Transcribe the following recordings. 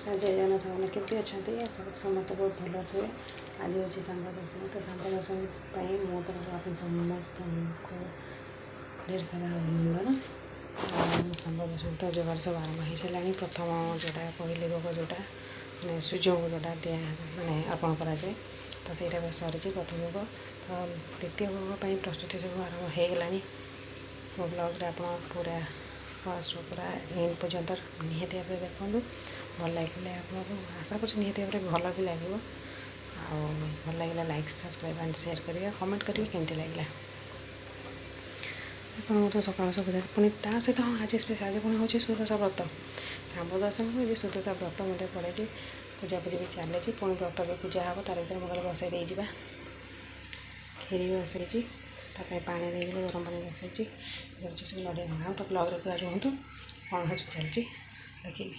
नमस्कार जय जगन्नाथ सामने केमती अच्छा समस्त बहुत भल थे। आज हूँ सांब दशमी तो सांब दशमी मो तरफ समस्त को ढेर सारा अभिनंदन। सांब दशमी तो जगार सब आरम्भ हो सारा प्रथम जोटा पहले भोग जोटा मैंने सूर्य को जोटा दिया मैंने अर्पण कराए तो सहीटा सरी प्रथम भोग तो द्वितीय भोग प्रस्तुति सब आरम्भ हो गला। मो ब्लॉग आप पूरा फर्स्ट पूरा एंड पर्यंत निहाती भाव देखूँ भल लगे आपको आशा कर निहाती भाव भल भी लगे भल लगे लाइक सब्सक्राइब एंड शेयर करेंगे कमेंट करेंगे केमती लगे देखो तो सकाल सब पूजा पुणी ता सहित हाँ आज स्पेशल आज पुणी हूँ सुदशा व्रत सांब दशमी आज सुदशा व्रत मत पड़े पूजा पूजी भी चली पुणी व्रत भी पूजा हे तार भर मुझे बसई देजा खीरी बसई पानी देकर गरम पानी बसई जाऊँगी सब नड़िया भंगा तो ब्लॉग पूरा रुहतु कौन सब चलती देखिए।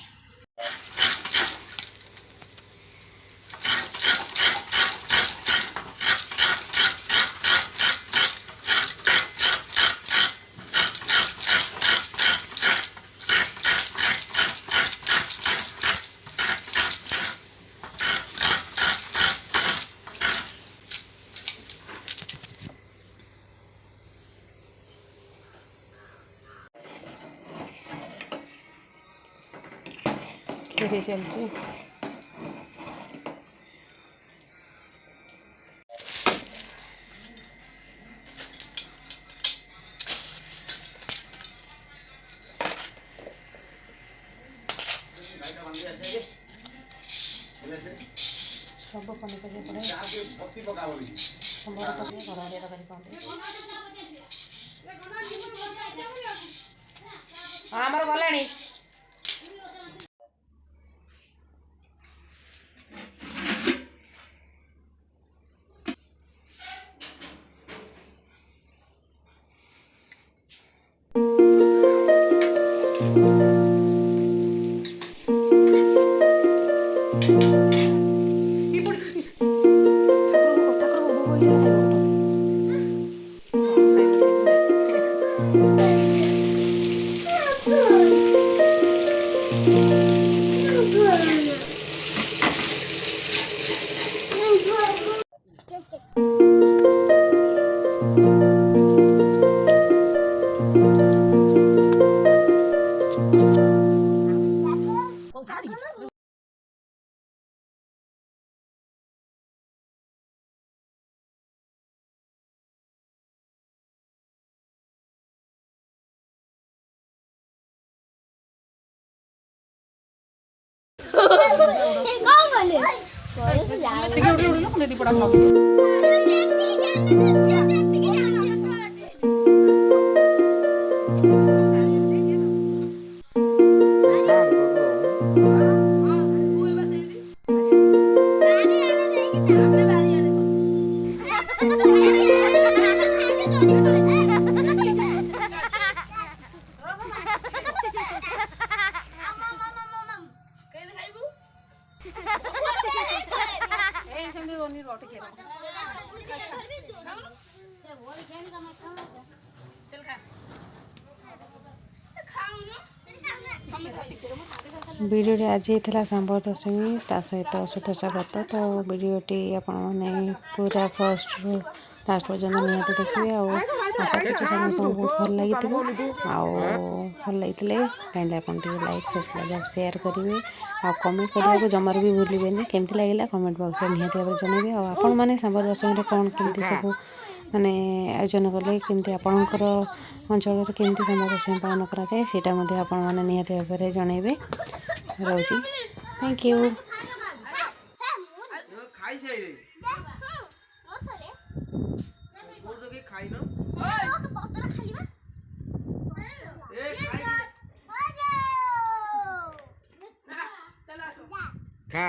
खीरी चलती सब पनीपरिया पड़े संबर पकड़े घर तरकारी पाते आमर गलाणी वीडियो आज होता सांब दशमी ता सहित सुदशा व्रत तो वीडियोटी आपने पूरा फर्स्ट रु लास्ट पर्यटन निहाती देखिए आशा कर समस्त बहुत भल लगी भल लगी कहीं आप लाइक सब्सक्राइब शेयर करेंगे आ कमेंट करने जमार भी भूलें केमती लगे कमेंट बॉक्स में निहाती भाव जनइबे आपण मैंने सांब दशमी कौन केमती सब माने आयोजन कले केमती आपणकर अंचल केमती सांब दशमी पालन कराए सीटा आपण मैंने निहाती भाव जनइबे रोची थैंक यू। खा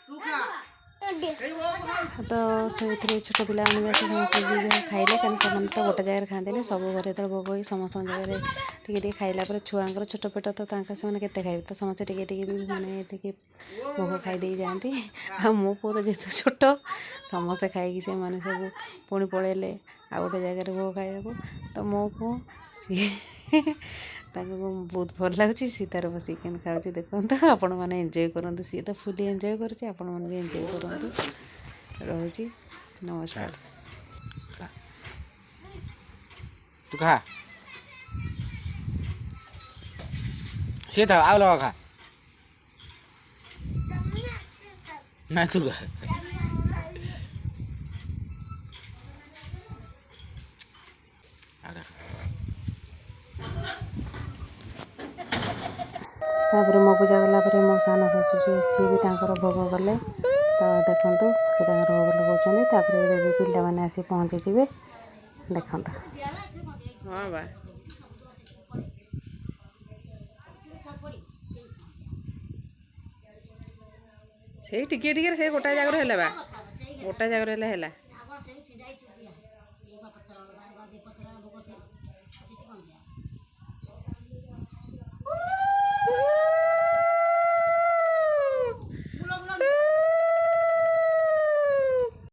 तू खा तो से छोट पिला भी आसी समस्त खाइले कहीं से तो गोटे जगह खाते सब घर जो भोग हो समस्त जगह टे खाइला छुआर छोट पेट तो से खाइबे तो समस्ते टे भी माने भोग खाई जाती मो पु तो जेहतु छोट समस्ते खाई से मैंने सब पुणी पलैले आ गोटे जगह भोग खाइबा तो मो पु सी बहुत भल लगुच सी तार बस खाऊँ देखो आपण मैंने एंजॉय करूँ सी तो फुली एंजॉय करुँच आपण मैंने भी एंजॉय करूँ रोची नमस्कार तू खा सी था आव लगा खा ना तू खा तापर मो पूजा गलापर मो सान शाशु सी भी भोग कले तो देखु से भोग लगाउछन्ती पिला मैंने आसी पहुँची देखो हाँ बा से टिके टिके से गोटा जगह है बा गोटा जगह है